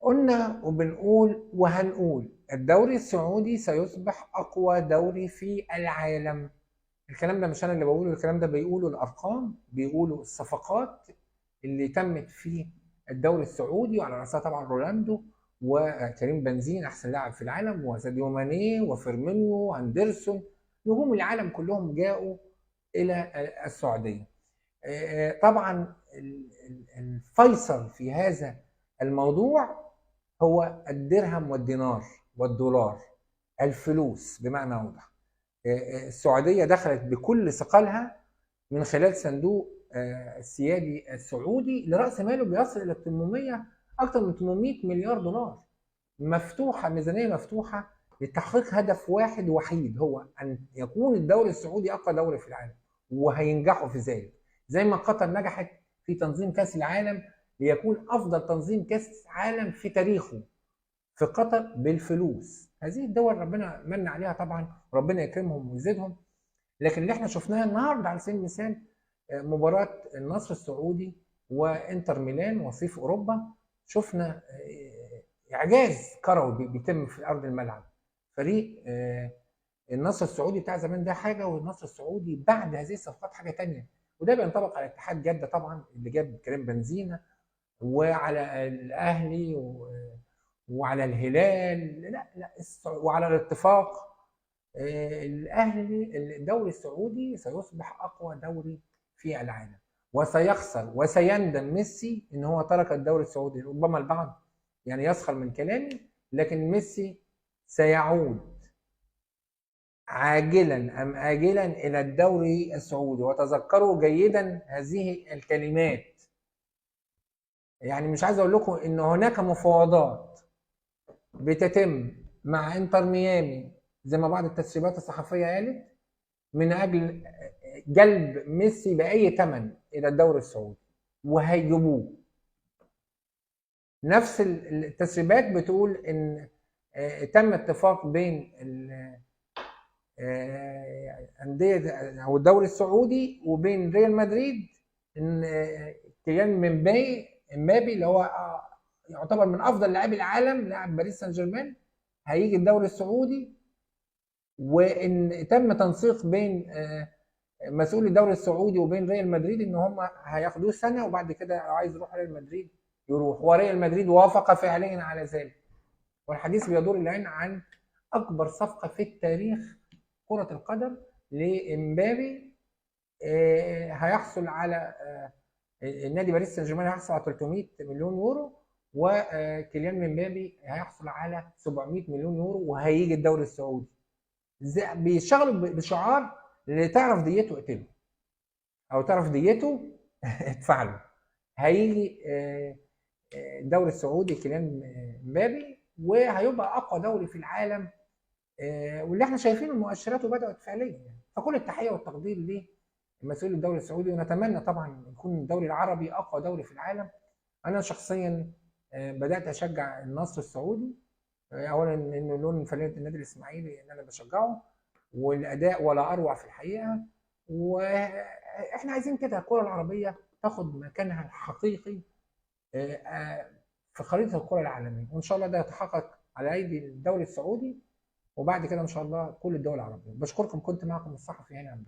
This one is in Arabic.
قلنا وبنقول وهنقول الدوري السعودي سيصبح أقوى دوري في العالم. الكلام ده مش أنا اللي بقوله، الكلام ده بيقوله الأرقام، بيقولوا الصفقات اللي تمت في الدوري السعودي، وعلى رأسها طبعا رونالدو وكريم بنزين أحسن لاعب في العالم، وساديو ماني وفيرمينيو وأندرسون. نجوم العالم كلهم جاءوا إلى السعودية. طبعا الفيصل في هذا الموضوع هو الدرهم والدينار والدولار، الفلوس بمعنى اوضح. السعوديه دخلت بكل ثقلها من خلال صندوق السيادي السعودي لراس ماله بيصل الى 800 اكثر من 800 مليار دولار، مفتوحه، ميزانيه مفتوحه لتحقيق هدف واحد وحيد، هو ان يكون الدوري السعودي اقوى دوري في العالم، وهينجحوا في ذلك. زي ما قطر نجحت في تنظيم كاس العالم ليكون افضل تنظيم كاس عالم في تاريخه في قطر بالفلوس. هذه الدول ربنا من عليها طبعا، وربنا يكرمهم ويزيدهم. لكن اللي احنا شفناه النهارده على سبيل المثال مباراه النصر السعودي وانتر ميلان وصيف اوروبا، شفنا اعجاز كروي بيتم في ارض الملعب. فريق النصر السعودي بتاع زمان ده حاجه، والنصر السعودي بعد هذه الصفقات حاجه ثانيه. وده بينطبق على اتحاد جده طبعا اللي جاب كريم بنزيما، وعلى الاهلي وعلى الهلال، لا لا، وعلى الاتفاق. الاهلي، الدوري السعودي سيصبح اقوى دوري في العالم، وسيخسر وسيندم ميسي ان هو ترك الدوري السعودي. ربما البعض يعني يسخر من كلامي، لكن ميسي سيعود عاجلا ام اجلا الى الدوري السعودي. وتذكروا جيدا هذه الكلمات. يعني مش عايز اقول لكم ان هناك مفاوضات بتتم مع انتر ميامي زي ما بعض التسريبات الصحفيه قالت، من اجل جلب ميسي باي ثمن الى الدوري السعودي، وهيجيبوه. نفس التسريبات بتقول ان تم اتفاق بين انديه او الدوري السعودي وبين ريال مدريد ان كيليان امبابي اللي هو يعتبر من افضل لاعبي العالم، لاعب باريس سان جيرمان، هيجي الدوري السعودي. وان تم تنسيق بين مسؤول الدوري السعودي وبين ريال مدريد ان هم هياخدوه سنه، وبعد كده لو عايز يروح ريال مدريد يروح، وريال مدريد وافق فعليا على ذلك. والحديث بيدور الان عن اكبر صفقه في التاريخ كره القدم لامبابي. هيحصل على النادي باريس سان جيرمان هيحصل على 300 مليون يورو، وكيليان امبابي هيحصل على 700 مليون يورو، وهيجي الدوري السعودي. بيشتغلوا بشعار اللي تعرف ديته اقتله، او تعرف ديته ادفع له. هيجي الدوري السعودي كيليان امبابي، وهيبقى اقوى دوري في العالم، واللي احنا شايفين المؤشرات وبدات فعليا. فكل التحيه والتقدير لمسؤول الدوري السعودي، ونتمنى طبعا يكون الدوري العربي اقوى دوري في العالم. انا شخصيا بدات اشجع النصر السعودي، اولا انه لون فانيله النادي الاسماعيلي ان انا بشجعه، والاداء ولا اروع في الحقيقه. واحنا عايزين كده الكره العربيه تاخد مكانها الحقيقي في خريطه الكره العالميه، وان شاء الله ده يتحقق على ايدي الدوري السعودي، وبعد كده ان شاء الله كل الدول العربيه. بشكركم، كنت معكم الصحفي هاني عبد